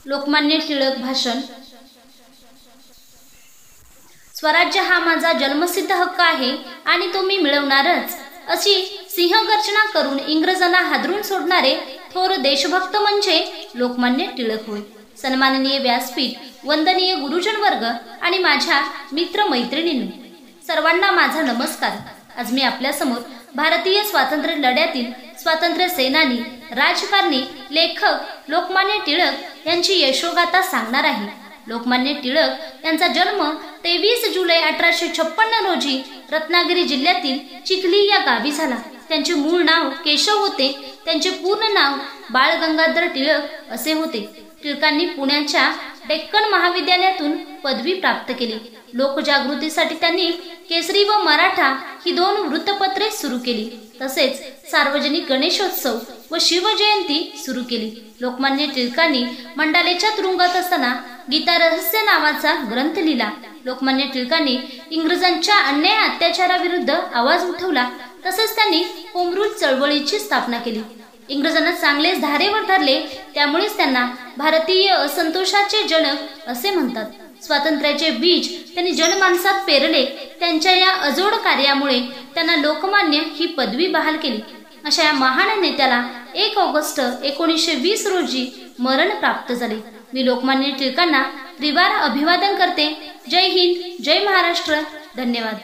लोकमान्य टिळक भाषण. स्वराज्य हा माझा जन्मसिद्ध हक्क आहे आणि तो मी मिळवणारच, अशी सिंहगर्जना करून इंग्रजांना हादरून सोडणारे थोर देशभक्त म्हणजे लोकमान्य टिळक होय. सन्माननीय व्यासपीठ, वंदनीय गुरुजन वर्ग आणि माझ्या मित्र मैत्रिणींनो, सर्वांना माझा नमस्कार. आज मी आपल्यासमोर भारतीय स्वातंत्र्य लढ्यातील स्वातंत्र्य सेनानी, राजकारणी, लेखक लोकमान्य टिळक यांची यशोगाथा सांगणार आहे. लोकमान्य टिळक यांचा जन्म 23 जुलै 1856 रोजी रत्नागिरी जिल्ह्यातील चिखली या गावी झाला. त्यांचे मूळ नाव केशव होते. त्यांचे पूर्ण नाव बाळ गंगाधर टिळक असे होते. टिळकांनी पुण्याच्या डेक्कन महाविद्यालयातून पदवी प्राप्त केली. लोकजागृतीसाठी त्यांनी केसरी व मराठा ही 2 वृत्तपत्रे सुरू केली. तसेच सार्वजनिक गणेशोत्सव व शिवजयंती सुरू केली. लोकमान्य टिळकांनी मंडालेच्या तुरुंगात असताना गीता रहस्य नावाचा ग्रंथ लिहिला. लोकमान्य टिळकांनी इंग्रजांच्या अन्याय अत्याचाराविरुद्ध आवाज उठवला. तसेच त्यांनी होम रूल चळवळीची स्थापना केली. इंग्रजांना चांगलेच धारेवर धरले. त्यामुळेच त्यांना भारतीय असंतोषाचे जनक असे म्हणतात. स्वातंत्र्याचे बीज त्यांनी जनमानसात पेरले. त्यांच्या या अजोड कार्यामुळे त्यांना लोकमान्य ही पदवी बहाल केली. अशा या महान नेत्याला 1 ऑगस्ट 1920 रोजी मरण प्राप्त झाले. मी लोकमान्य टिळकांना त्रिवार अभिवादन करते. जय हिंद, जय महाराष्ट्र. धन्यवाद.